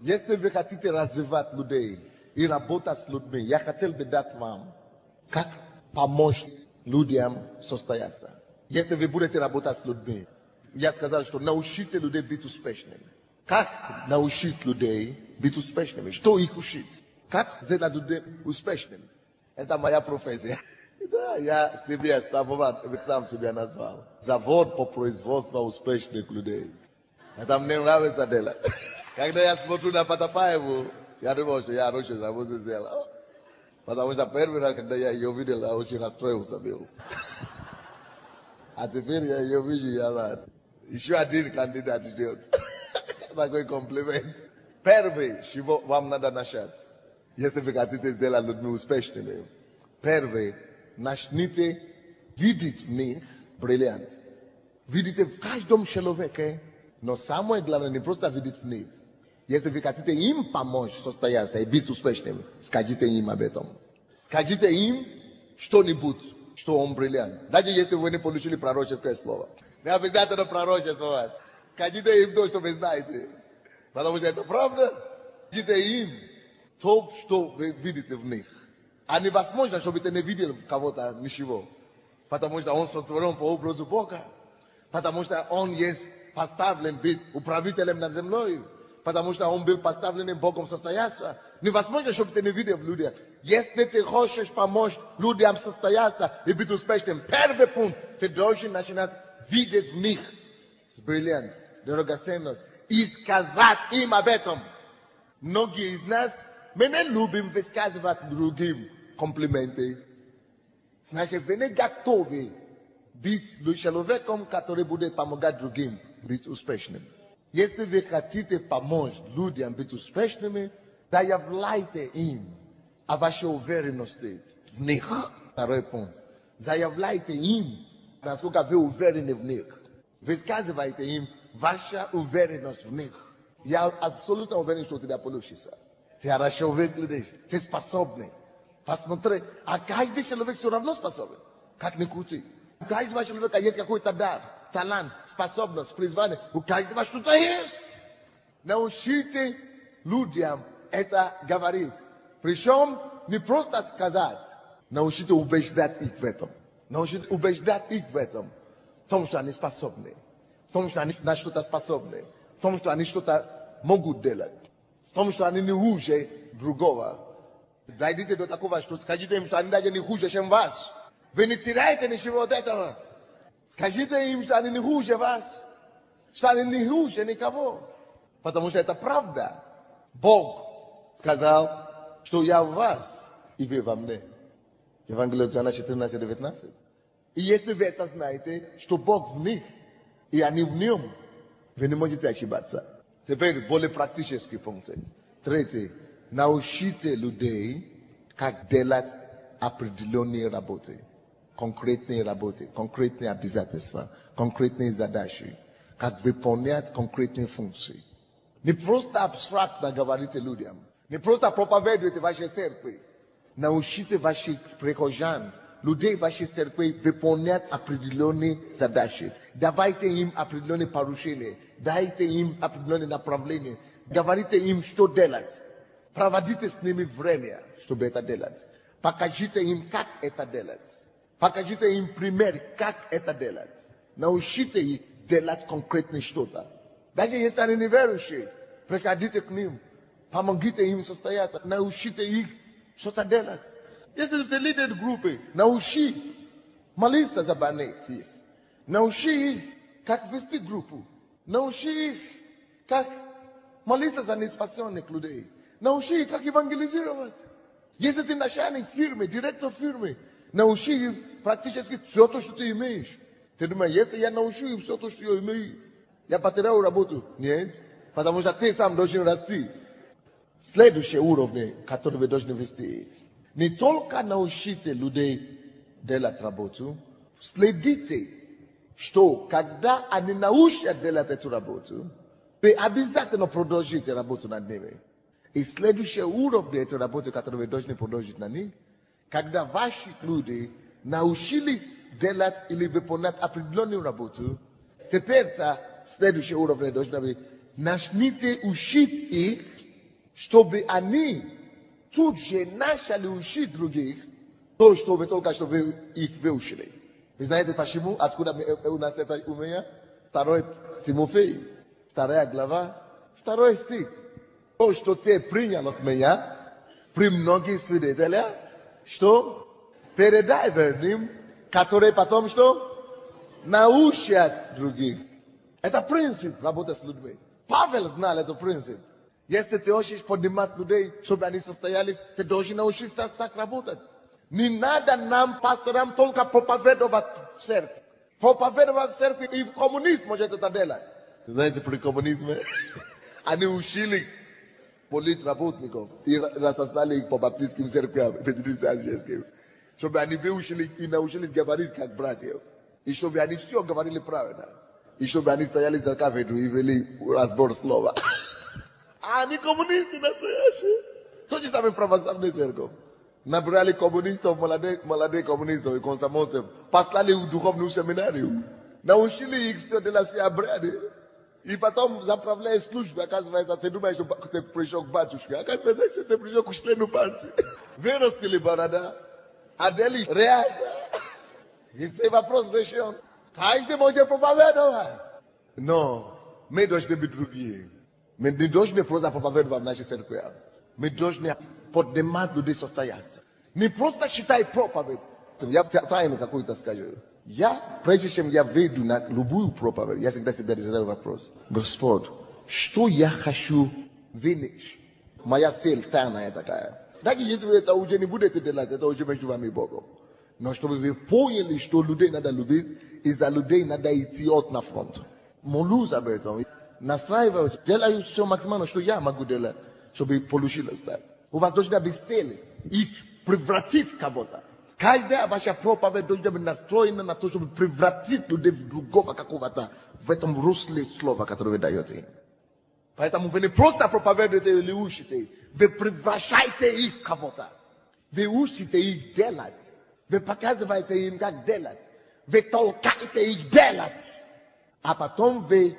Este вы хотите развивать людей и работать с людьми, я хотел бы дать вам, как помочь людям состояться. Если вы будете работать с людьми, я сказал, что научите людей быть успешными. Как научить людей быть успешными? Что их учить? Как сделать людей успешными? Это моя профессия. Да, я себе сам себя назвал. Завод по производству успешных людей. Это мне нравится делать. Когда я смотрю на Потапаеву, я думал, что я раньше работу сделал. Потому что первый раз, когда я ее видел, я очень расстроился был. А теперь я ее вижу, я рад. Еще один кандидат ждет. Такой комплимент. Первый, чего вам надо начать, если вы хотите сделать людьми успешными. Первый, начните видеть в них бриллиант. Видите в каждом человеке, но самое главное, не просто видеть в них. Если вы хотите им помочь состояться и быть успешным, скажите им об этом. Скажите им что-нибудь, что он бриллиант. Даже если вы не получили пророческое слово. Не обязательно пророчество. Скажите им то, что вы знаете. Потому что это правда. Скажите им то, что вы видите в них. А невозможно, чтобы ты не видел в кого-то ничего. Потому что он сотворен по образу Бога. Потому что он есть поставлен быть управителем над землей. Потому что он был поставлен Богом состояться. Невозможно, чтобы ты не видел в людях. Если ты хочешь помочь людям состояться и быть успешным, первый пункт, ты должен начинать видеть в них бриллиант, драгоценность, и сказать им об этом. Многие из нас, мы не любим высказывать другим комплименты. Значит, вы не готовы быть человеком, который будет помогать другим быть успешным. Если вы хотите помочь людям быть успешными, заявляйте им о вашей уверенности в них. Второй пункт. Заявляйте им, насколько вы уверены в них. Высказывайте им ваша уверенность в них. Я абсолютно уверен, что у тебя получится. Ты хорошо выглядишь, ты способный. Посмотри, а каждый человек все равно способен. Как ни крути. У каждого человека есть какой-то дар, талант, способность, призвание. У каждого что-то есть. Научите людям это говорить. Причем не просто сказать. Научите убеждать их в этом. Научите убеждать их в этом. В том, что они способны. В том, что они на что-то способны. В том, что они что-то могут делать. В том, что они не хуже другого. Дойдите до такого, что скажите им, что они даже не хуже, чем вас. Вы не теряете ничего от этого. Скажите им, что они не хуже вас. Что они не хуже никого. Потому что это правда. Бог сказал, что я в вас, и вы во мне. Евангелие от Иоанна 14:19. И если вы это знаете, что Бог в них, и они в нем, вы не можете ошибаться. Теперь более практические пункты. Третий. Научите людей, как делать определенные работы. Конкретные работы, конкретные обязательства, конкретные задачи. Как выполнять конкретные функции. Не просто абстрактно говорите людям. Не просто проповедуйте вашей церкви. Научите ваших прихожан, людей вашей церкви выполнять определенные задачи. Давайте им определенные поручения. Дайте им определенные направления. Говорите им, что делать. Проводите с ними время, чтобы это делать. Покажите им, как это делать. Покажите им пример, как это делать. Научите их делать конкретно что-то. Даже если они неверующие, приходите к ним. Помогите им состояться. Научите их что-то делать. Если это лидер группы, научи молиться за больных. Научи их, как вести группу. Научи их, как молиться за неспасенных людей. Научи их, как евангелизировать. Если ты начальник фирмы, директор фирмы, научи их практически все то, что ты имеешь. Ты думаешь, если я научу их все то, что я имею, я потеряю работу? Нет. Потому что ты сам должен расти. Следующий уровень, который вы должны вести. Не только научите людей делать работу, следите, что когда они научат делать эту работу, вы обязательно продолжите работу над ними. И следующий уровень этой работы, которую вы должны продолжить на них, когда ваши люди научились делать или выполнять определенную работу, теперь следующий уровень должен быть, начните учить их чтобы они тут же начали учить других то, что вы только что вы их выучили. Вы знаете почему? Откуда у нас это умение? 2 Тимофей, 2 глава, 2 стих. То, что ты принял от меня, при многих свидетелях, что передай верным, которые потом что? Научат других. Это принцип работы с людьми. Павел знал этот принцип. Если ты хочешь поднимать людей, чтобы они состоялись, ты должен научиться так работать. Не надо нам, пасторам, только проповедовать в церкви. Проповедовать в церкви и в коммунизм может это делать. Знаете, при коммунизме они учили политработников и рассознали их по баптистским церквям, пятидесятническим, чтобы они выучили и научились говорить как братьев. И чтобы они все говорили правильно. И чтобы они стояли за кафедру и вели разбор слова. А они коммунисты настоящие. То же самое православная церковь. Набрали коммунистов, молодых коммунистов и комсомольцев, послали в духовную семинарию. Научили их все делать все обряды. И потом заправляя службы, оказывается, ты думаешь, что ты пришел к батюшке. Оказывается, что ты пришел к члену партии. Вырастили борода, одели ряса. Если вопрос решен, каждый может проповедовать. Но мы должны быть другие. Мы не должны просто проповедовать в нашей церкви. Мы должны поднимать людей состояться. Не просто считай проповедь. Я тайну какую-то скажу. Прежде чем я выйду на любую проповедь, я всегда себе задаю вопрос. Господь, что я хочу вынести? Моя цель тайная такая. Даже если вы это уже не будете делать, это уже между вами и Богом. Но чтобы вы поняли, что людей надо любить, и за людей надо идти от на фронт. Молюсь об этом. Настраиваюсь, делаю все максимально, что я могу делать, чтобы получилось так. У вас должна быть цель, их превратить кого-то. Каждая ваша проповедь должна быть настроена на то, чтобы превратить людей в другого какого-то, в этом русле слова, которое вы даете. Поэтому вы не просто проповедуете или учите, вы превращаете их в кого-то. Вы учите их делать. Вы показываете им, как делать. Вы толкаете их делать. А потом вы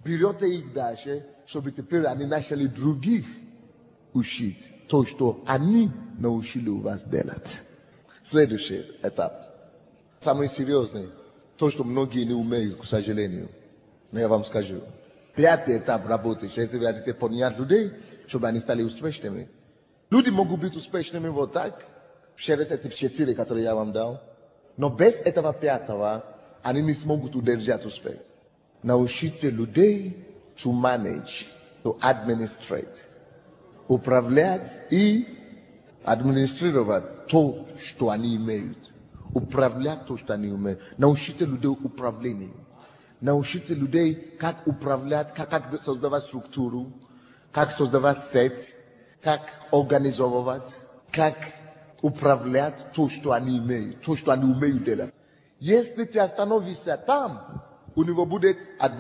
берете их дальше, чтобы теперь они начали других учить то, что они научили у вас делать. Следующий этап. Самый серьезный. То, что многие не умеют, к сожалению. Но я вам скажу. 5-й этап работы. Если вы хотите поднять людей, чтобы они стали успешными. Люди могут быть успешными вот так, через эти 4, которые я вам дал. Но без этого 5-го они не смогут удержать успех. Научите людей to manage, to administrate. Управлять и администрировать то, что они имеют. Управлять то, что они умеют. Научите людей управлению. Научите людей, как управлять, как создавать структуру, как создавать сеть, как организовывать, как управлять то, что они имеют, то, что они умеют делать. Если ты остановишься там, у него будет 1,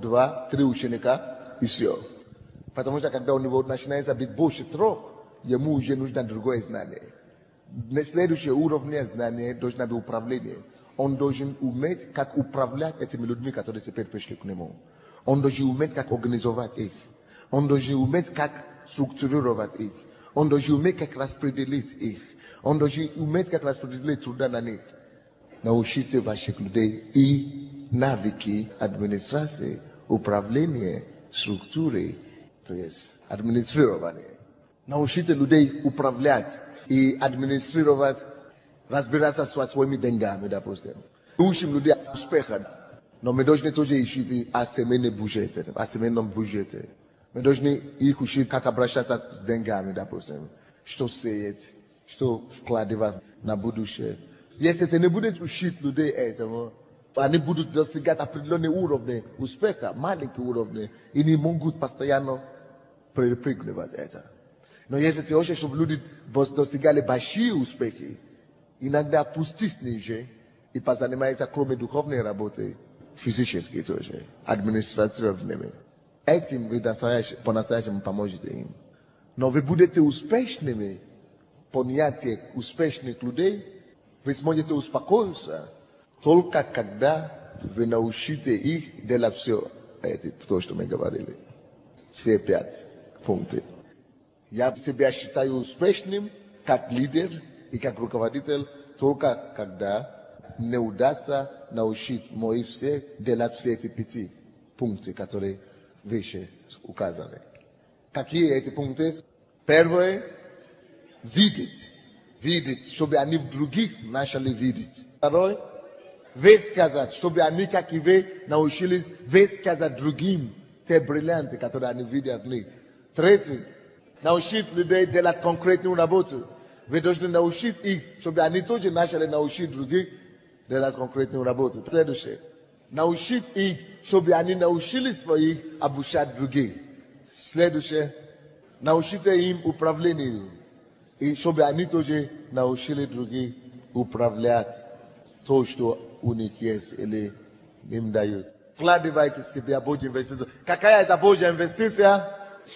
2, 3 ученика и все. Потому что когда у него начинается быть больше 3, ему уже нужно другое знание. На следующем уровне знания должно быть управление. Он должен уметь, как управлять этими людьми, которые теперь пришли к нему. Он должен уметь, как организовать их. Он должен уметь, как структурировать их. Он должен уметь, как распределить их. Он должен уметь, как распределить труда на них. Научите ваших людей и навыки администрации, управления, структуры, то есть администрирование. Научите людей управлять и администрировать, разбираться со своими деньгами, допустим. Учим людей успеха, но мы должны тоже учить о семейном бюджете. Мы должны их учить, как обращаться с деньгами, допустим. Что сеять, что вкладывать на будущее. Если ты не будешь учить людей этому, они будут достигать определенные уровни успеха, маленькие уровни, и не могут постоянно перепрыгивать это. Но если ты хочешь, чтобы люди достигали большие успехи, иногда опустись ниже и позанимайся, кроме духовной работы, физически тоже, административными. Этим вы по-настоящему поможете им. Но вы будете успешными, понятие успешных людей, вы сможете успокоиться, только когда вы научите их делать все это, то, что мы говорили. Все 5 пунктов. Я себя считаю успешным как лидер и как руководитель, только когда не удастся научить моих всех делать все эти 5 пунктов, которые выше указаны. Какие эти пункты? Первое – видеть. Видеть, чтобы они в других начали видеть. Второе – высказать, чтобы они, как и вы, научились высказать другим те бриллианты, которые они видят в них. Третье – научить людей делать конкретную работу. Вы должны научить их, чтобы они тоже начали научить других делать конкретную работу. Следующее – научить их, чтобы они научились своих обучать других. Следующее – научите им управлению. И чтобы они тоже научили других управлять то, что у них есть или им дают. Вкладывайте в себя Божья инвестиция. Какая это Божья инвестиция?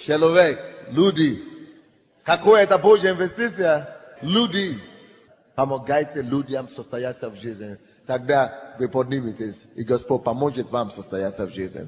Человек, люди. Какая это Божья инвестиция? Люди. Помогайте людям состояться в жизни. Тогда вы подниметесь, и Господь поможет вам состояться в жизни.